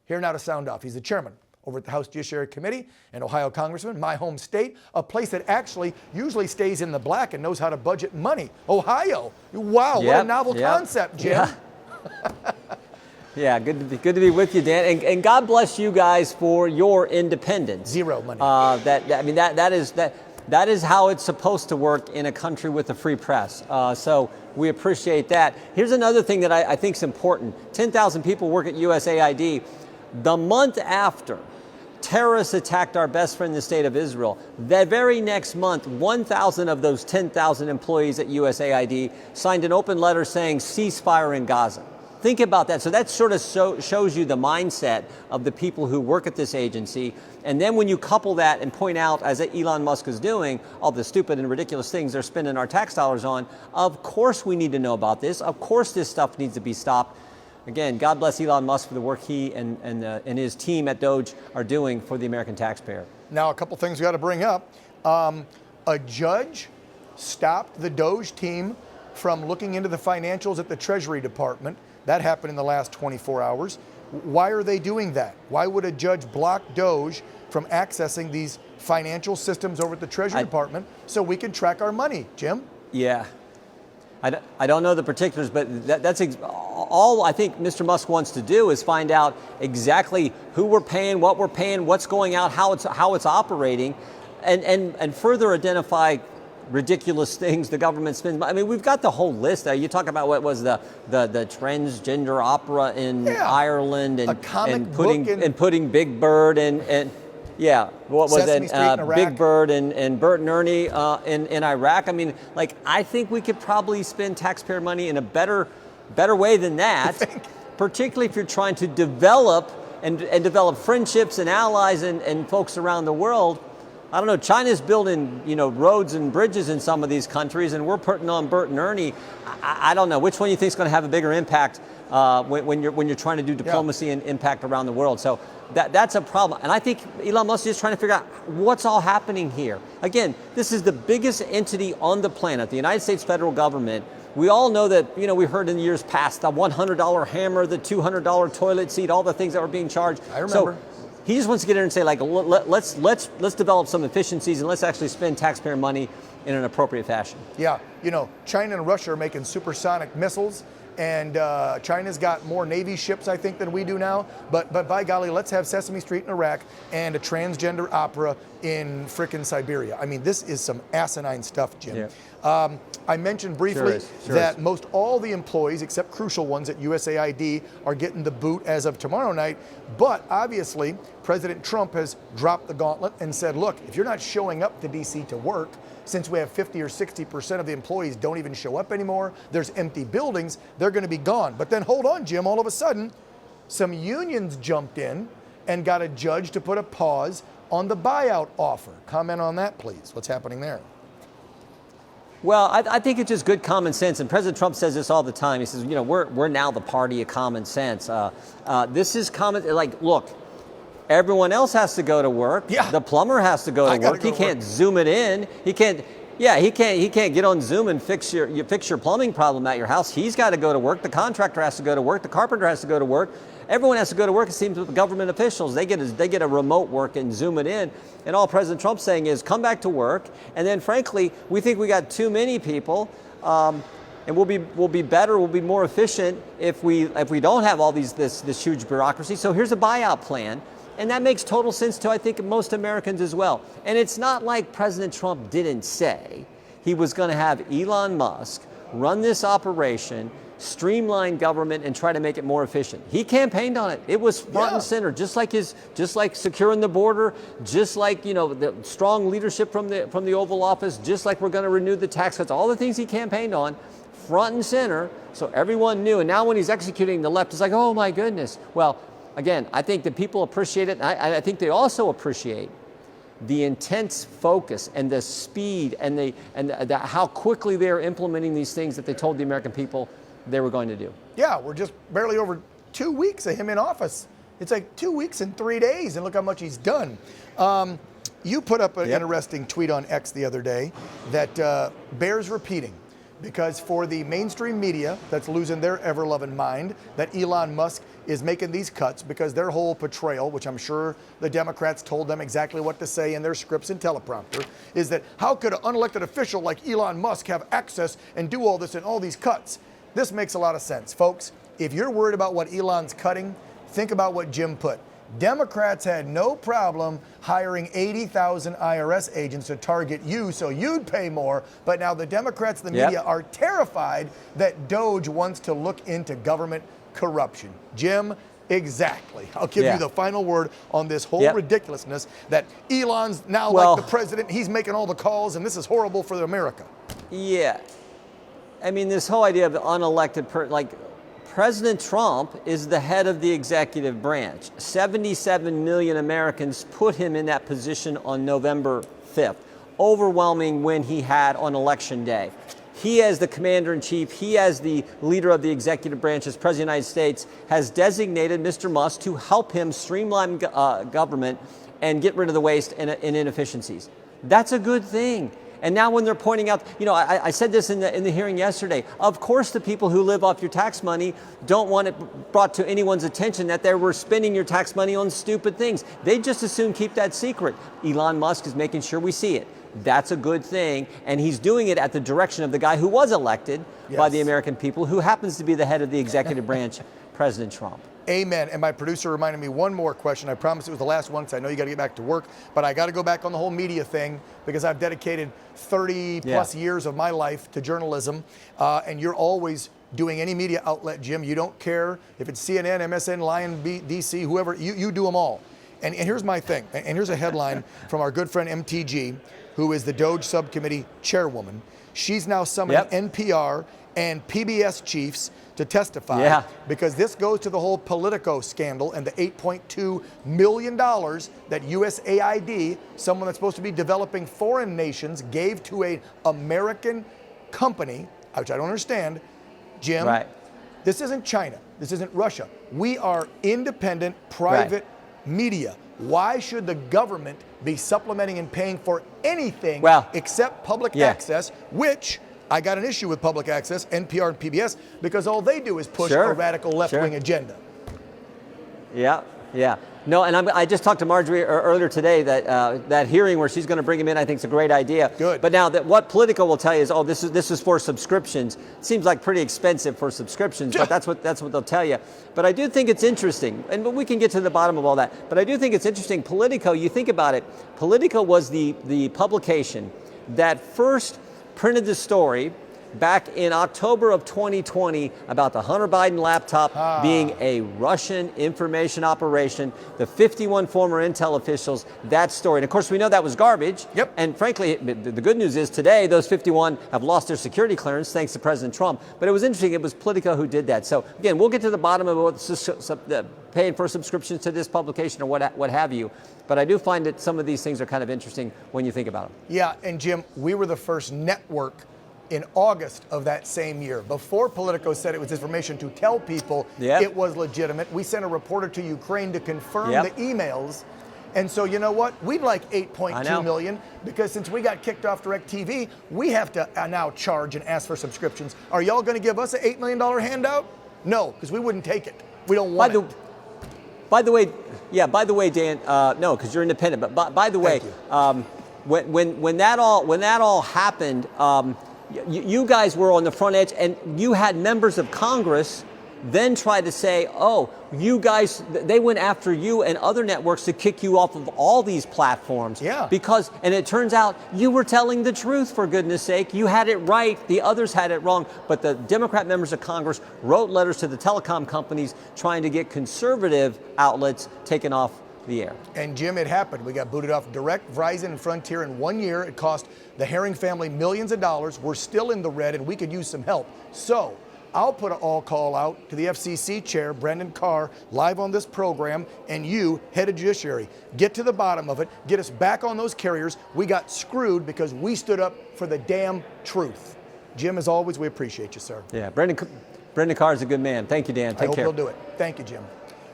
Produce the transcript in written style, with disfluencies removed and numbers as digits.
Here now to sound off. He's the chairman over at the House Judiciary Committee, an Ohio congressman, my home state, a place that actually usually stays in the black and knows how to budget money. Ohio. Wow, what a novel concept, Jim. Yeah. Yeah, good to be with you, Dan, and God bless you guys for your independence. Zero money. That is how it's supposed to work in a country with a free press. So we appreciate that. Here's another thing that I think is important. 10,000 people work at USAID. The month after terrorists attacked our best friend in the state of Israel, the very next month, 1,000 of those 10,000 employees at USAID signed an open letter saying ceasefire in Gaza. Think about that. So that sort of shows you the mindset of the people who work at this agency. And then when you couple that and point out, as Elon Musk is doing, all the stupid and ridiculous things they're spending our tax dollars on, of course we need to know about this. Of course this stuff needs to be stopped. Again, God bless Elon Musk for the work he and his team at DOGE are doing for the American taxpayer. Now, a couple things we got to bring up. A judge stopped the DOGE team from looking into the financials at the Treasury Department. That happened in the last 24 hours. Why are they doing that? Why would a judge block DOGE from accessing these financial systems over at the Treasury Department so we can track our money, Jim? Yeah. I don't know the particulars, but that's all I think Mr. Musk wants to do is find out exactly who we're paying, what's going out, how it's operating, and further identify ridiculous things the government spends. I mean, we've got the whole list there. You talk about what was the transgender opera in Ireland and putting Big Bird and what was it? Big Bird and Bert and Ernie in Iraq. I mean, like, I think we could probably spend taxpayer money in a better way than that, particularly if you're trying to develop and develop friendships and allies and folks around the world. I don't know, China's building, roads and bridges in some of these countries, and we're putting on Bert and Ernie. I don't know which one you think is going to have a bigger impact when you're trying to do diplomacy and impact around the world. So that's a problem. And I think Elon Musk is just trying to figure out what's all happening here. Again, this is the biggest entity on the planet, the United States federal government. We all know that, we heard in the years past the $100 hammer, the $200 toilet seat, all the things that were being charged. I remember. So he just wants to get in and say, like, let's develop some efficiencies and let's actually spend taxpayer money in an appropriate fashion. Yeah, China and Russia are making supersonic missiles, and China's got more Navy ships, I think, than we do now. But by golly, let's have Sesame Street in Iraq and a transgender opera in frickin' Siberia. I mean, this is some asinine stuff, Jim. Yeah. I mentioned briefly that most all the employees, except crucial ones at USAID, are getting the boot as of tomorrow night. But obviously, President Trump has dropped the gauntlet and said, look, if you're not showing up to D.C. to work, since we have 50 or 60% of the employees don't even show up anymore, there's empty buildings, they're going to be gone. But then hold on, Jim, all of a sudden, some unions jumped in and got a judge to put a pause on the buyout offer. Comment on that, please. What's happening there? Well, I think it's just good common sense, and President Trump says this all the time. He says, we're now the party of common sense. This is common. Like, look, everyone else has to go to work. Yeah. The plumber has to go to work. He can't Zoom it in. He can't get on Zoom and fix your plumbing problem at your house. He's got to go to work. The contractor has to go to work. The carpenter has to go to work. Everyone has to go to work. It seems with the government officials, they get a remote work and Zoom it in. And all President Trump's saying is come back to work. And then, frankly, we think we got too many people, and we'll be better, we'll be more efficient if we don't have all this huge bureaucracy. So here's a buyout plan. And that makes total sense to, I think, most Americans as well. And it's not like President Trump didn't say he was going to have Elon Musk run this operation, streamline government, and try to make it more efficient. He campaigned on it. It was front and center, just like securing the border, just like the strong leadership from the Oval Office, just like we're going to renew the tax cuts. All the things he campaigned on, front and center, so everyone knew. And now when he's executing, the left is like, oh my goodness. Well, again, I think that people appreciate it. And I think they also appreciate the intense focus and the speed and how quickly they're implementing these things that they told the American people they were going to do. Yeah, we're just barely over 2 weeks of him in office. It's like 2 weeks and 3 days, and look how much he's done. You put up an interesting tweet on X the other day that bears repeating. because for the mainstream media that's losing their ever-loving mind that Elon Musk is making these cuts, because their whole portrayal, which I'm sure the Democrats told them exactly what to say in their scripts and teleprompter, is that how could an unelected official like Elon Musk have access and do all this and all these cuts? This makes a lot of sense, folks. If you're worried about what Elon's cutting, think about what Jim put. Democrats had no problem hiring 80,000 IRS agents to target you so you'd pay more, but now the Democrats, the media, are terrified that DOGE wants to look into government corruption. Jim, exactly. I'll give you the final word on this whole ridiculousness that Elon's now like the president, he's making all the calls, and this is horrible for America. Yeah. I mean, this whole idea of the unelected, President Trump is the head of the executive branch. 77 million Americans put him in that position on November 5th. Overwhelming win he had on election day. He, as the commander-in-chief, he, as the leader of the executive branch, as president of the United States, has designated Mr. Musk to help him streamline government and get rid of the waste and inefficiencies. That's a good thing. And now when they're pointing out, I said this in the hearing yesterday, of course the people who live off your tax money don't want it brought to anyone's attention that they were spending your tax money on stupid things. They just as soon keep that secret. Elon Musk is making sure we see it. That's a good thing. And he's doing it at the direction of the guy who was elected by the American people, who happens to be the head of the executive branch, President Trump. Amen. And my producer reminded me one more question. I promised it was the last one because I know you got to get back to work, but I got to go back on the whole media thing because I've dedicated 30 plus years of my life to journalism, and you're always doing any media outlet, Jim. You don't care if it's CNN, MSN, Lion, DC, whoever, you do them all. And here's my thing, and here's a headline from our good friend MTG, who is the DOGE subcommittee chairwoman. She's now summoning NPR and PBS chiefs to testify because this goes to the whole Politico scandal and the $8.2 million that USAID, someone that's supposed to be developing foreign nations, gave to an American company, which I don't understand. Jim, this isn't China. This isn't Russia. We are independent, private media. Why should the government be supplementing and paying for anything except public access, which I got an issue with public access, NPR and PBS, because all they do is push a radical left-wing agenda. No, and I just talked to Marjorie earlier today that that hearing where she's going to bring him in, I think is a great idea. Good. But now that what Politico will tell you is, this is for subscriptions. It seems like pretty expensive for subscriptions, but that's what they'll tell you. But I do think it's interesting, and we can get to the bottom of all that. But I do think it's interesting. Politico, you think about it. Politico was the publication that first printed the story back in October of 2020 about the Hunter Biden laptop being a Russian information operation, the 51 former Intel officials, that story. And of course, we know that was garbage. And frankly, the good news is today, those 51 have lost their security clearance thanks to President Trump. But it was interesting, it was Politico who did that. So again, we'll get to the bottom of what paying for subscriptions to this publication or what have you. But I do find that some of these things are kind of interesting when you think about them. Yeah, and Jim, we were the first network in August of that same year, before Politico said it was disinformation, to tell people it was legitimate. We sent a reporter to Ukraine to confirm the emails. And so you know what? We'd like 8.2 million because since we got kicked off DirecTV, we have to now charge and ask for subscriptions. Are y'all going to give us an $8 million handout? No, because we wouldn't take it. We don't want it. By the way, Dan, no, because you're independent. But by the way, when that all happened, you guys were on the front edge, and you had members of Congress then try to say, oh, you guys, they went after you and other networks to kick you off of all these platforms. Because, and it turns out you were telling the truth, for goodness sake. You had it right. The others had it wrong. But the Democrat members of Congress wrote letters to the telecom companies trying to get conservative outlets taken off the air. And Jim, it happened. We got booted off Direct, Verizon, and Frontier in 1 year. It cost the Herring family millions of dollars. We're still in the red, and we could use some help. So I'll put an all call out to the FCC chair, Brendan Carr, live on this program, and you, head of Judiciary. Get to the bottom of it. Get us back on those carriers. We got screwed because we stood up for the damn truth. Jim, as always, we appreciate you, sir. Yeah, Brendan Carr is a good man. Thank you, Dan. Take care. I hope he'll do it. Thank you, Jim.